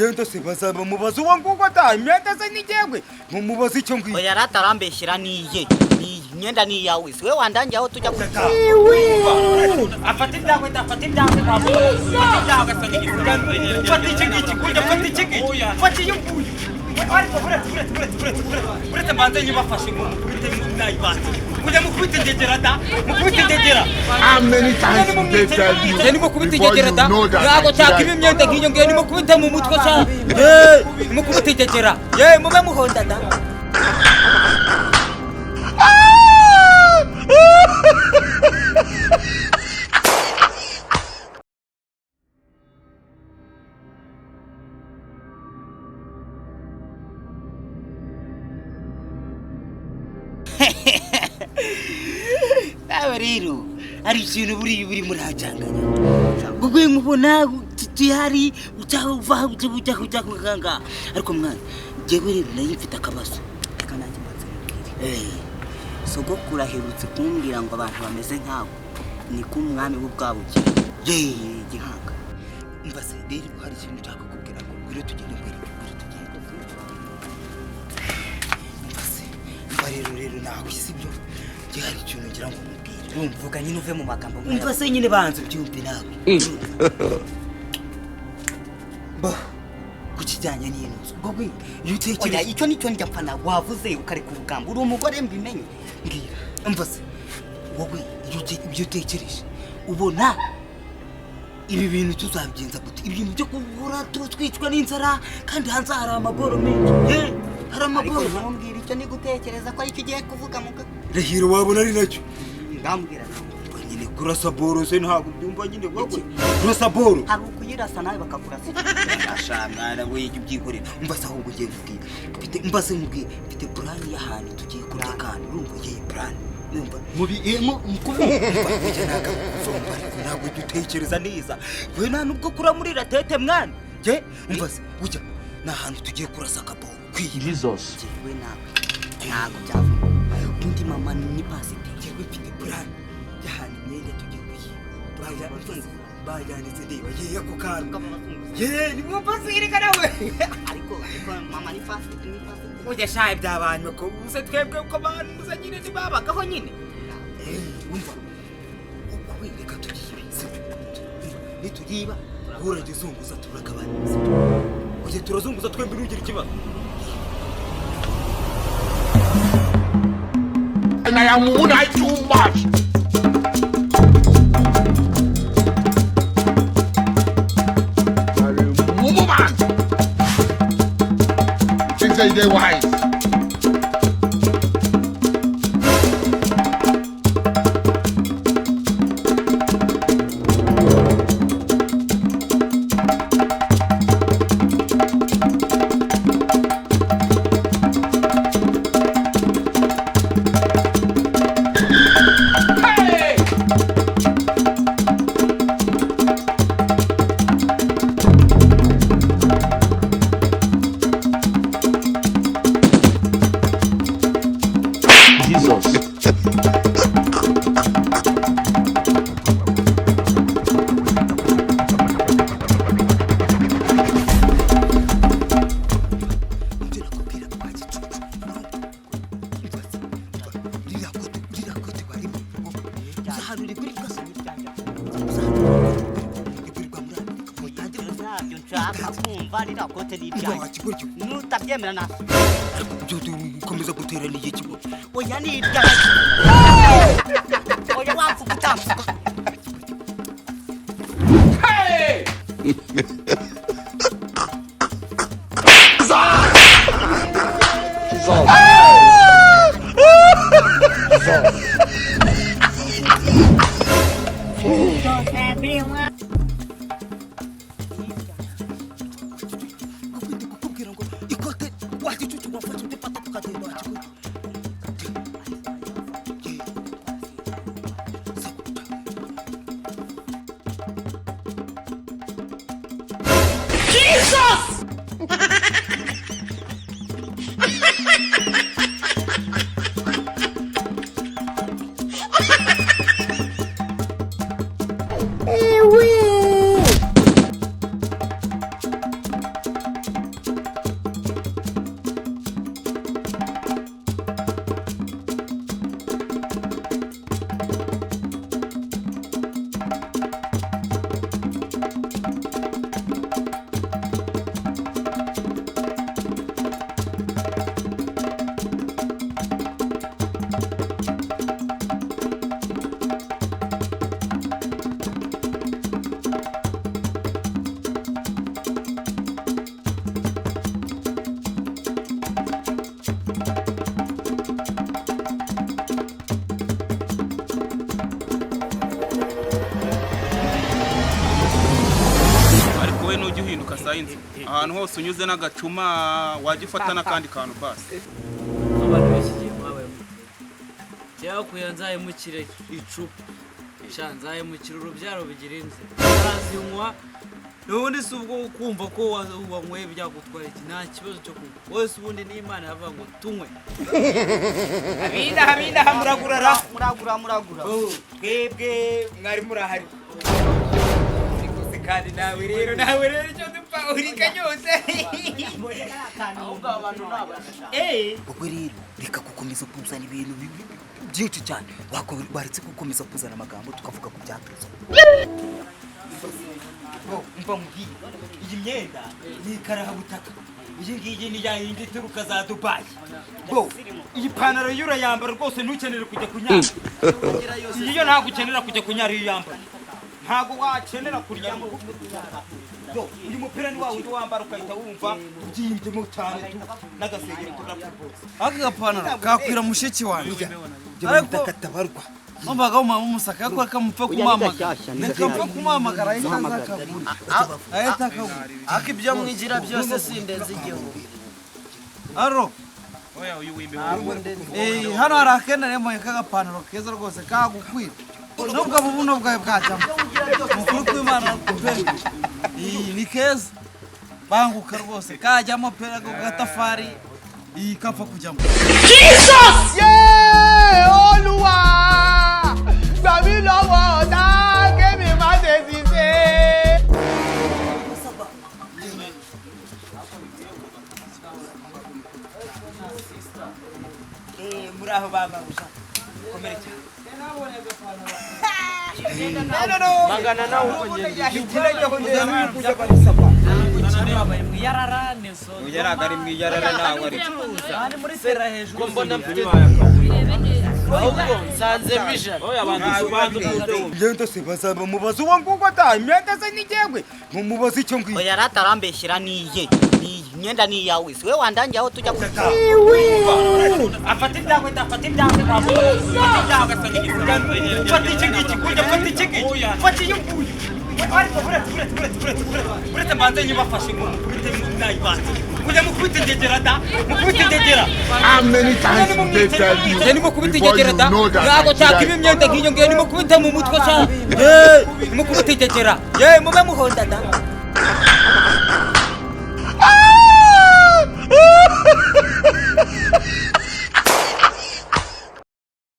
imyenda se bazaba mubazo wangu ko ta imyenda se nijegwe mumubazo icyo ngwi oya ratarambeshyira niye imyenda ni yawe we wandangiye aho tujya kutaka afata ibyawe ndafata ibyawe fata iki kujya fata iki fata iyo nguyu ariko buretse banze nyibafashe ngo mukubite nayibati kujya mukubite ndegera da mukubite ndegera how many times did they tell you before you know that ntago taka imyenda nk'iyo ngiyo nimukubite mu mutwe sa mukubite ndegera mube muhonda da rero ari ikintu buri murajanganya gugwe mubona tihari uva ujya kuganga ariko mwana jewe rero nayo mfite akabazo kananje mbatse sogokura herutse kumbwira ngo abantu bameze nkawe ni ku mwami w'ubwabuke gihanga mbase rero hari ikintu cyaka kubwira ngo biro tugende mbere mbase rero nawe sibyo gihari ikintu ngira ngo mvuga nyine uve mu magambo umva se nyine banze byumve nawe ba kukijyanye n'inzu gogwe yutekereza icyo nicyo njya mpana wavuze ukari ku rugamba uri umugore mbimenye ngira umva se gogwe ibyo utekereje ubona ibi bintu tuzabigenza gute ibintu byo kuvura twicwa n'inzara kandi hanze hari amaboro menshi hari amaboro ntumbwira icyo ni gutekereza ko ari cyo ugiye kuvuga muga rehiro wabona ari nacyo ndambwira nyine kurasa boro se ntabwo byumva nyine gogwe kurasa boro hari ukuyirasa nawe bakakurasa ashamwana we y'ibyikorera mbasa aho ugiye kubwira mbase mubwiye mfite plan y'ahantu tugiye kurya kandi urumva iyi plan numva mubi mukubije naka somba ntabwo dutekereza neza we nta nubwo kura muri ratete mwana je mbase ujya n'ahantu tugiye kurasa kaboro Jesus we nawe ntabwo byavuga undi mama ni pasite jewe mfite plan y'ahantu nyine tugiye kuyi bajyanitse ndeba ako kantu ni mu pasire kanawe ariko mama ni pasite ujya shaye by'abantu ko uze twebwe ko abantu muza nyine ntibabagaho nyine umva uko reka tugiye nitugiba urage zunguza turagabanya uje turazunguza twembi nugira ikibazo and I am too much. Woman, things say they wise. Nutabyemera na komeza guterana igihe kigo oya ni ibya oya wapfuka utamfuka Hey! ahantu hose unyuze n'agacuma wajya ufata n'akandi kantu basi. Abantu benshi giye mwabaye cyangwa kuyanzaye mu kire icupa shanzaye mu kire urubyaro bigira inze arazinywa nubundi si ubwo kumva ko wanyweye byagutwara iki nta kibazo cyo kunywa wese ubundi n'Imana yavuga ngo tunywe abinda hamuragurara muragura twebwe mwari murahari kandi nawe rero icyo dupfa uri kanyose ubwo rero reka gukomeza kuzana ibintu byinshi cyane waretse gukomeza kuzana amagambo tukavuga ku byatuza mva mubwiye iyi myenda ni ikarahabutaka iyi ngiyi ni ya yindi ituruka za Dubai iyi pantaro y'urayambara rwose ntukenere kujya kunyara iyo ntabwo ukenera kujya kunyara iyo yambara ntabwo wakenera kuryama uyu mupira ni wa wundi wambara ukahita wumva ubyiyumvemo cyane n'agasengeri tugapfuputse aka gapantaro kakwira mushiki wanjye ariko Katabarwa umvaga umama umusaka yakora kamupfa kumamagara nekapfa kumamagara ahita akagura akibyo mwigira byose sindeze igihugu aro Oya uyu wimbe. hano hari akenaremo kagapantaro keza rwose kagukwira nubwo bubuno bwawe bwajyamo mukuru kw'Imana ni keza banguka rwose kajyamo pera ku gatafari iyi kapfa kujyamo Jesus! Yeah! Olúwa! Gbà mí lọ́wọ́ ọ̀tá kémi má ṣe ṣiṣẹ́. muri aho babarusha komere cyane magana nawe ukongera yaragari mwiyarara nawe ari ari muri sera hejuru mbona mfite ahubwo nsanze bijana oya abantu imyenda se bazaba mubaza uwo nguko ata imyenda se nigegwe mumubaza icyo ngwiye oya ratarambeshyira niye imyenda ni yawe we wandangiye aho tujya kujya afata ibyawe ndafata ibyawe fata iki ngiki kujya fata iki ngiki fata iyo nguyu ariko buretse mbanze nyibafashe ngo mukubite nayibanze kujya mukubite ndegera da mukubite ndegera How many times did they tell you before you know that ntabwo cyaka ibi myenda nk'iyo ngiyo nimukubite mu mutwe sa nimukubite ndegera mube muhonda da